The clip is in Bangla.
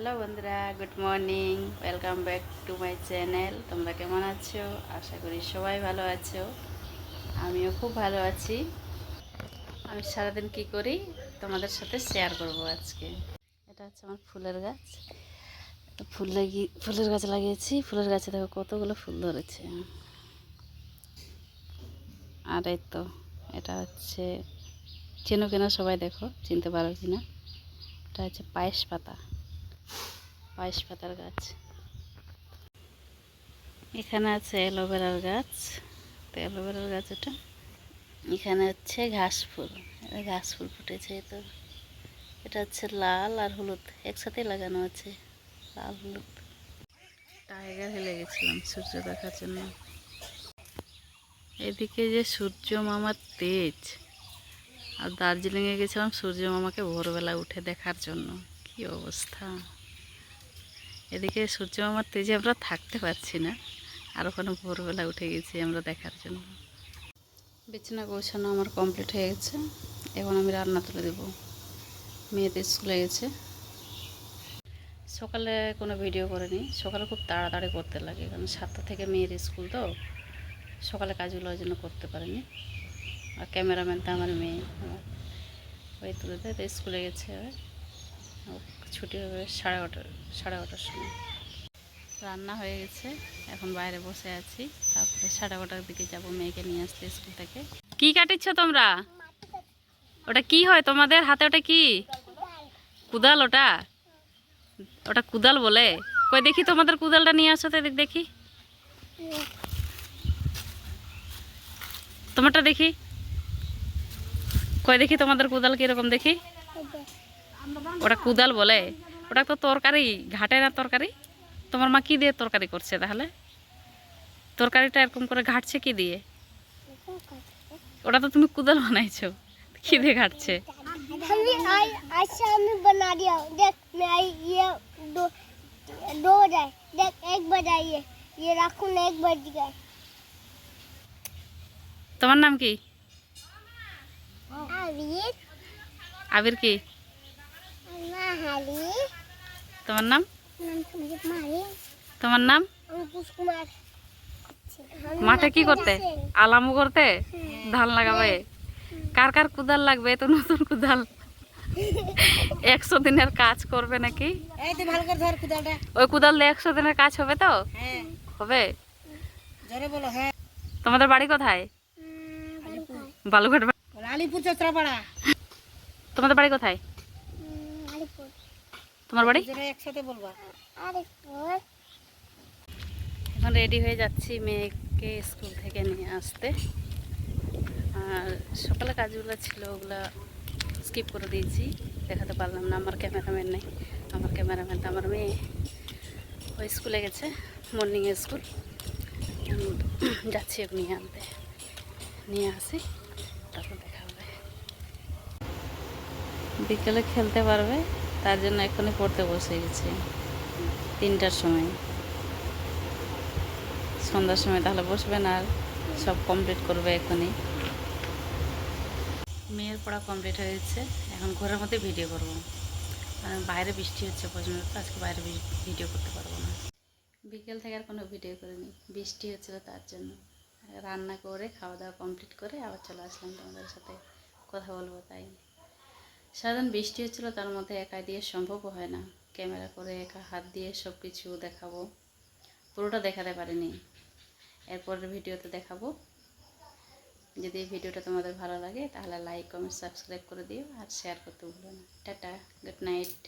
হ্যালো বন্ধুরা, good morning. Welcome back to my channel. তোমরা কেমন আছো? আশা করি সবাই ভালো আছো। আমিও খুব ভালো আছি। আমি সারাদিন কি করি তোমাদের সাথে শেয়ার করব আজকে। এটা হচ্ছে আমার ফুলের গাছ। ফুলের গাছ লাগিয়েছি। ফুলের গাছে দেখো কতগুলো ফুল ধরেছে। আর এই তো এটা হচ্ছে, চেনো কিনা সবাই দেখো, চিনতে পারো কিনা। এটা হচ্ছে পায়েস পাতার গাছ। এখানে আছে অ্যালোভেরার গাছ। তো অ্যালোভেরার গাছ এটা। এখানে হচ্ছে ঘাস ফুল ফুটেছে। তো এটা হচ্ছে লাল আর হলুদ একসাথে লাগানো আছে, লাল হলুদ। টাইগার হিলে গেছিলাম সূর্য দেখার জন্য। এদিকে যে সূর্য মামার তেজ। আর দার্জিলিংয়ে গেছিলাম সূর্য মামাকে ভোরবেলা উঠে দেখার জন্য। কি অবস্থা! এদিকে সূর্য মামার তেজে আমরা থাকতে পারছি না, আর ওখানে ভোরবেলা উঠে গেছি আমরা দেখার জন্য। বিছানা গোছানো আমার কমপ্লিট হয়ে গেছে। এখন আমি রান্না তুলে দেবো। মেয়েদের স্কুলে গেছে। সকালে কোনো ভিডিও করিনি। সকালে খুব তাড়াতাড়ি করতে লাগে, কারণ 7টা থেকে মেয়ের স্কুল, তো সকালে কাজগুলো ওই জন্য করতে পারিনি। আর ক্যামেরাম্যান তো আমার মেয়ে, ওই তুলে দেয়। তো স্কুলে গেছে, ছুটি হবে সাড়ে 9টার সময়। রান্না হয়ে গেছে, এখন বাইরে বসে আছি। তারপরে 9:30টার দিকে যাব মেয়েকে নিয়ে আসতে স্কুল থেকে। কি কাটিচ্ছ তোমরা? ওটা কি হয় তোমাদের হাতে? ওটা কি? কুদাল? ওটা ওটা কুদাল বলে? কই দেখি তোমাদের কুদালটা নিয়ে আসো তো, দেখি তোমারটা দেখি। কই দেখি তোমাদের কুদাল কিরকম দেখি। ওটা কুদাল বলে? ওটা তো তরকারি, ঘাটে না তরকারি। তোমার মা কি দিয়ে তরকারি করছে তাহলে? তরকারিটা এরকম করে ঘাটছে কি দিয়ে? ওটা তো তুমি কুদাল বানাইছো, কি দিয়ে ঘাটছে? আমি बना दिया। देख मैं ये दो बजाए, देख एक बजाइए, ये राखून एक बज गए। তোমার নাম কি? आबिर। আবির কি? माहाली। তোমার নাম? माही। তোমার নাম? अंकुश कुमार। মাঠে কি করতে? আলামু করতে? ধান লাগাবে? কার কার কুদাল লাগবে? তো নতুন কুদাল 100 দিনের কাজ করবে নাকি? এই তো ভালো করে ধর কুদালটা। ওই কুদাল দিয়ে 100 দিনের কাজ হবে তো? হ্যাঁ হবে। জোরে বলো। হ্যাঁ। তোমাদের বাড়ি কোথায়? বালুঘাট। আলিপুর চত্রাপাড়া। তোমাদের বাড়ি কোথায়? আলিপুর। তোমার বাড়ি? জোরে একসাথে বলবা। আলিপুর। এখন রেডি হয়ে যাচ্ছি মেয়েকে স্কুল থেকে নিয়ে আসতে। আর সকালে কাজগুলো ছিল, ওগুলো স্কিপ করে দিয়েছি, দেখাতে পারলাম না। আমার ক্যামেরাম্যান নেই। আমার ক্যামেরাম্যান তো আমার মেয়ে, ওই স্কুলে গেছে, মর্নিং স্কুল। যাচ্ছি আপনি আনতে, নিয়ে আসি, তারপর দেখা হবে। বিকেলে খেলতে পারবে, তার জন্য এখনই পড়তে বসে গেছি 3টার সময়। সন্ধ্যার সময় তাহলে বসবেন আর সব কমপ্লিট করবে এখনই। মেয়ের পড়া কমপ্লিট হয়েছে, এখন ঘরের মধ্যে ভিডিও করব। বাইরে বৃষ্টি হচ্ছে প্রচণ্ড, তো আজকে বাইরে ভিডিও করতে পারবো না। বিকেল থেকে আর কোনো ভিডিও করিনি, বৃষ্টি হচ্ছিল তার জন্য। রান্না করে খাওয়া দাওয়া কমপ্লিট করে আবার চলে আসলাম তোমাদের সাথে কথা বলবো। তাই সারাদিন বৃষ্টি হচ্ছিলো, তার মধ্যে একা দিয়ে সম্ভব হয় না ক্যামেরা করে একা হাত দিয়ে সব কিছু দেখাবো। পুরোটা দেখাতে পারিনি, এরপরের ভিডিওতে দেখাবো। যদি এই ভিডিওটা তোমাদের ভালো লাগে তাহলে লাইক কমেন্ট সাবস্ক্রাইব করে দিও, আর শেয়ার করতে ভুলো না। Tata, good night.